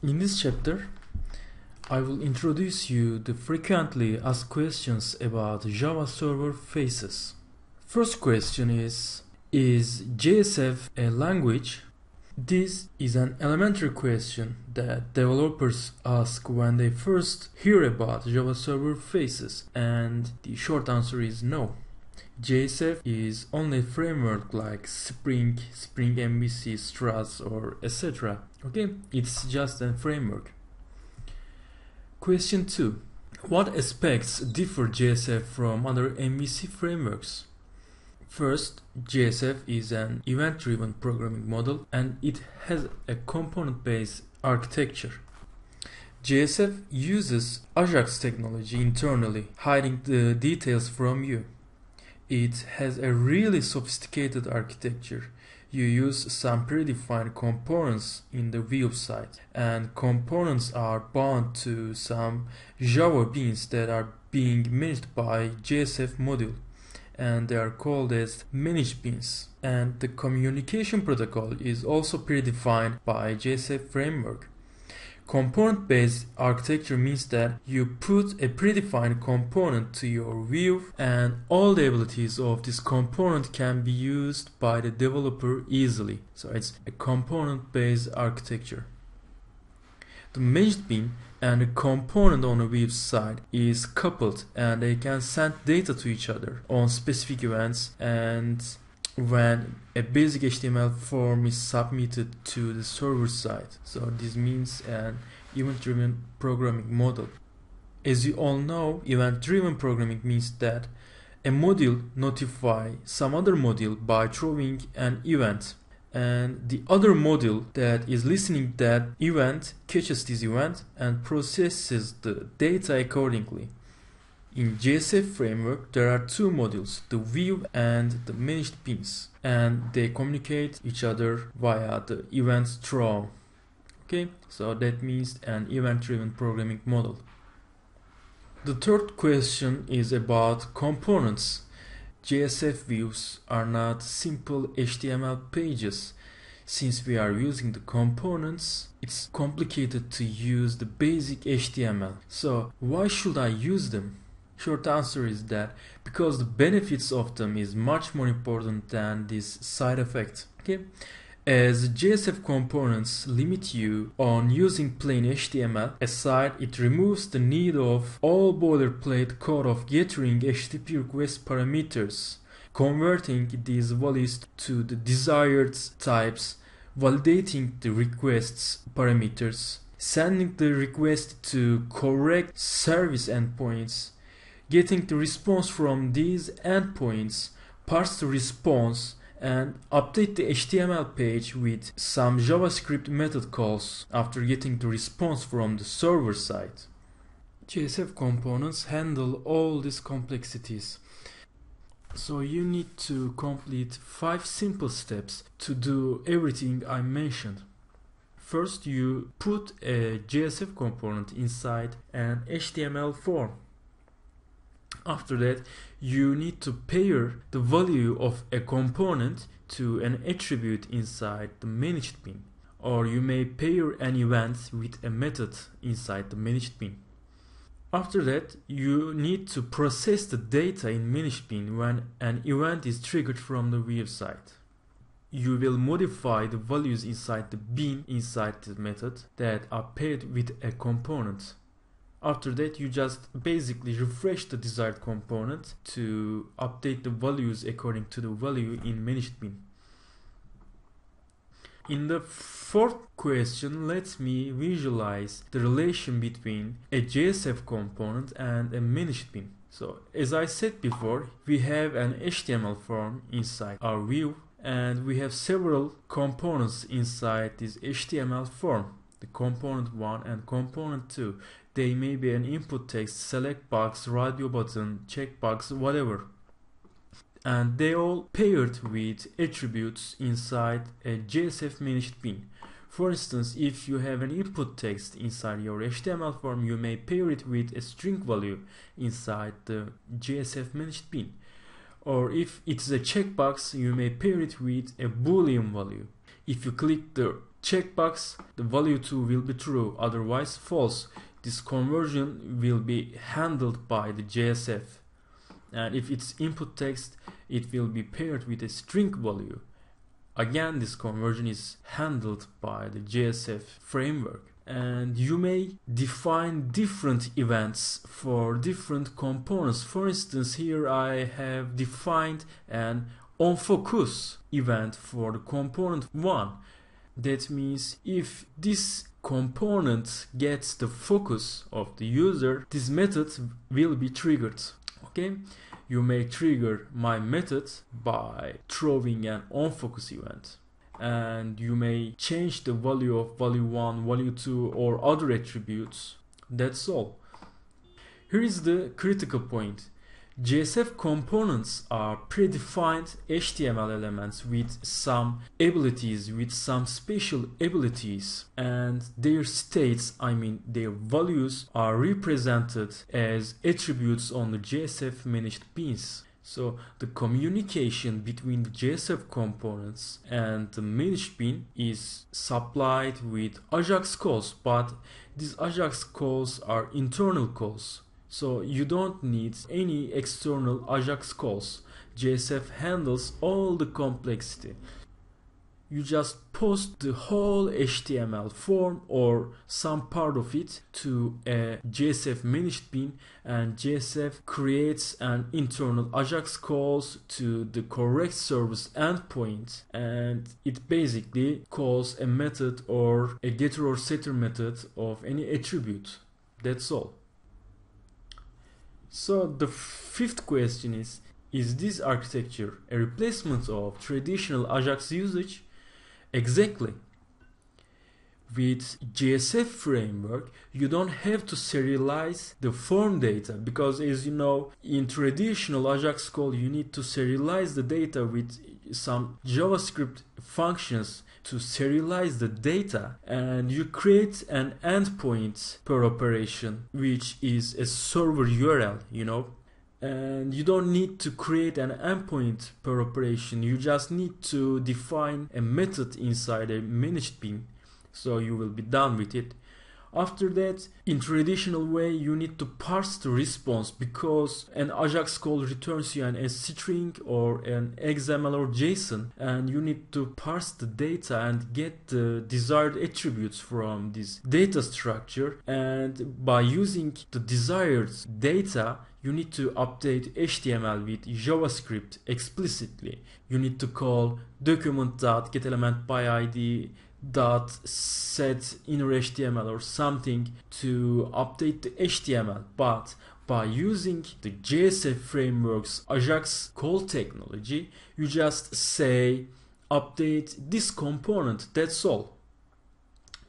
In this chapter, I will introduce you the frequently asked questions about Java server faces. First question is JSF a language? This is an elementary question that developers ask when they first hear about Java server faces, and the short answer is no. JSF is only a framework like Spring MVC, Struts, or etc. Okay, it's just a framework. Question 2. What aspects differ JSF from other MVC frameworks? First, JSF is an event-driven programming model and it has a component-based architecture. JSF uses Ajax technology internally, hiding the details from you. It has a really sophisticated architecture. You use some predefined components in the view side, and components are bound to some Java beans that are being managed by JSF module, and they are called as managed beans. And the communication protocol is also predefined by JSF framework. Component-based architecture means that you put a predefined component to your view and all the abilities of this component can be used by the developer easily. So it's a component-based architecture. The managed bean and the component on the view side is coupled and they can send data to each other on specific events and when a basic HTML form is submitted to the server side. So this means an event-driven programming model. As you all know, event-driven programming means that a module notifies some other module by throwing an event, and the other module that is listening that event catches this event and processes the data accordingly. In JSF framework, there are two modules, the view and the managed beans, and they communicate each other via the event throw. Okay, so that means an event-driven programming model. The third question is about components. JSF views are not simple HTML pages. Since we are using the components, it's complicated to use the basic HTML. So why should I use them? Short answer is that because the benefits of them is much more important than this side effect. Okay, as JSF components limit you on using plain HTML, aside it removes the need of all boilerplate code of gathering HTTP request parameters, converting these values to the desired types, validating the request's parameters, sending the request to correct service endpoints, getting the response from these endpoints, parse the response, and update the HTML page with some JavaScript method calls after getting the response from the server side. JSF components handle all these complexities. So you need to complete 5 simple steps to do everything I mentioned. First, you put a JSF component inside an HTML form. After that, you need to pair the value of a component to an attribute inside the managed bean, or you may pair an event with a method inside the managed bean. After that, you need to process the data in managed bean when an event is triggered from the view side. You will modify the values inside the bean inside the method that are paired with a component. After that, you just basically refresh the desired component to update the values according to the value in managed bean. In the fourth question, let me visualize the relation between a JSF component and a managed bean. So, as I said before, we have an HTML form inside our view, and we have several components inside this HTML form. The component 1 and component 2. They may be an input text, select box, radio button, checkbox, whatever. And they all paired with attributes inside a JSF managed bean. For instance, if you have an input text inside your HTML form, you may pair it with a string value inside the JSF managed bean. Or if it's a checkbox, you may pair it with a boolean value. If you click the checkbox, the value 2 will be true, otherwise false. This conversion will be handled by the JSF. And if it's input text, it will be paired with a string value. Again, this conversion is handled by the JSF framework. And you may define different events for different components. For instance, here I have defined an onFocus event for the component 1. That means if this component gets the focus of the user, this method will be triggered. Okay, you may trigger my method by throwing an onFocus event, and you may change the value of value 1, value 2 or other attributes. That's all. Here is the critical point. JSF components are predefined HTML elements with some abilities, with some special abilities, and their states, their values, are represented as attributes on the JSF managed beans. So the communication between the JSF components and the managed bean is supplied with AJAX calls, but these AJAX calls are internal calls. So you don't need any external AJAX calls. JSF handles all the complexity. You just post the whole HTML form or some part of it to a JSF managed bean, and JSF creates an internal AJAX calls to the correct service endpoint, and it basically calls a method or a getter or setter method of any attribute. That's all. So the fifth question is this architecture a replacement of traditional AJAX usage? Exactly. With JSF framework, you don't have to serialize the form data, because as you know, in traditional AJAX call you need to serialize the data with some JavaScript functions to serialize the data, and you create an endpoint per operation, which is a server URL, and you don't need to create an endpoint per operation. You just need to define a method inside a managed bean, so you will be done with it. After that, in traditional way, you need to parse the response, because an AJAX call returns you a string or an XML or JSON, and you need to parse the data and get the desired attributes from this data structure. And by using the desired data, you need to update HTML with JavaScript explicitly. You need to call document.getElementById .set inner HTML or something to update the HTML, but by using the JSF framework's AJAX call technology, you just say update this component. That's all.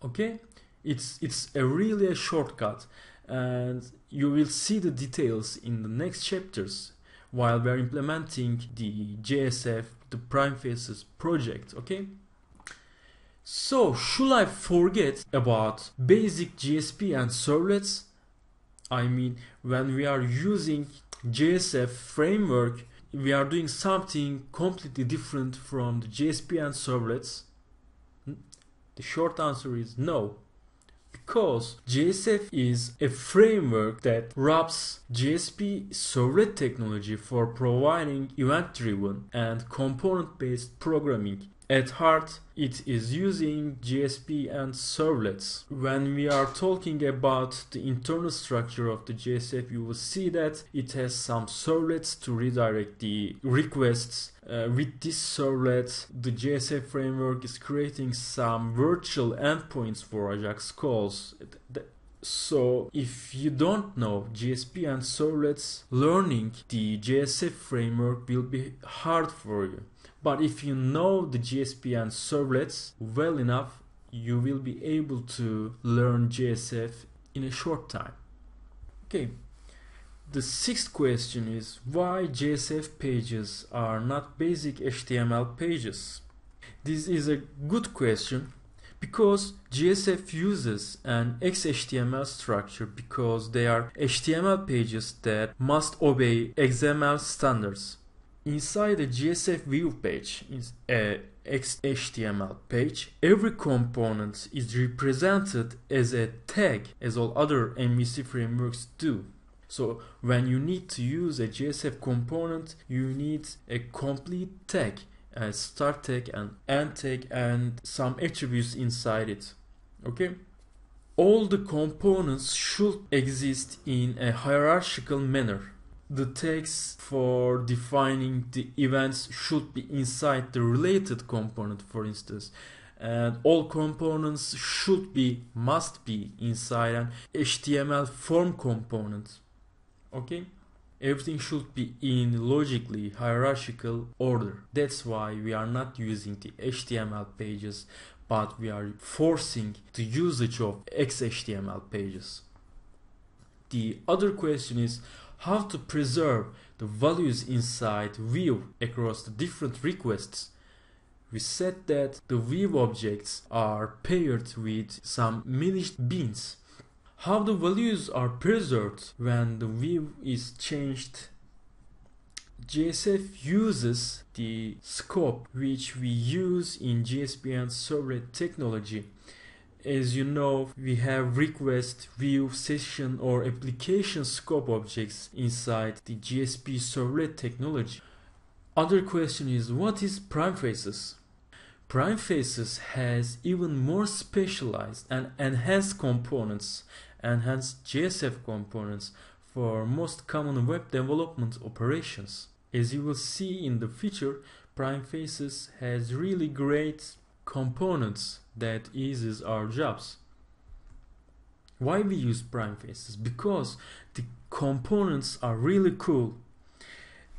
Okay, it's really a shortcut, and you will see the details in the next chapters while we're implementing the JSF, the Primefaces project. Okay. So, should I forget about basic GSP and servlets? When we are using JSF framework, we are doing something completely different from the GSP and servlets? The short answer is no. Because JSF is a framework that wraps JSP servlet technology for providing event-driven and component-based programming. At heart, it is using JSP and servlets. When we are talking about the internal structure of the JSF, you will see that it has some servlets to redirect the requests. With this servlet, the JSF framework is creating some virtual endpoints for AJAX calls. So if you don't know JSP and servlets, learning the JSF framework will be hard for you. But if you know the JSP and servlets well enough, you will be able to learn JSF in a short time. Okay, the sixth question is why JSF pages are not basic HTML pages? This is a good question, because JSF uses an XHTML structure because they are HTML pages that must obey XML standards. Inside a JSF view page, a XHTML page, every component is represented as a tag, as all other MVC frameworks do. So when you need to use a JSF component, you need a complete tag, a start tag and end tag and some attributes inside it. Okay? All the components should exist in a hierarchical manner. The tags for defining the events should be inside the related component, for instance. And all components must be inside an HTML form component. Okay? Everything should be in logically hierarchical order. That's why we are not using the HTML pages, but we are forcing the usage of XHTML pages. The other question is how to preserve the values inside view across the different requests. We said that the view objects are paired with some managed beans. How the values are preserved when the view is changed? JSF uses the scope which we use in JSP and servlet technology. As you know, we have request, view, session or application scope objects inside the JSP servlet technology. Other question is, what is Primefaces? Primefaces has even more specialized and enhanced components, enhanced JSF components for most common web development operations. As you will see in the feature, Primefaces has really great components that eases our jobs. Why we use Primefaces? Because the components are really cool.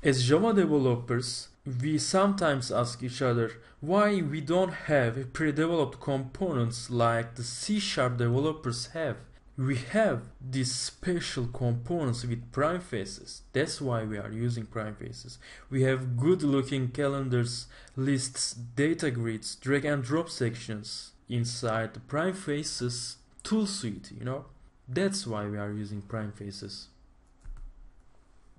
As Java developers, we sometimes ask each other why we don't have pre-developed components like the C# developers have. We have these special components with Primefaces. That's why we are using Primefaces. We have good looking calendars, lists, data grids, drag and drop sections inside the Primefaces tool suite, That's why we are using Primefaces.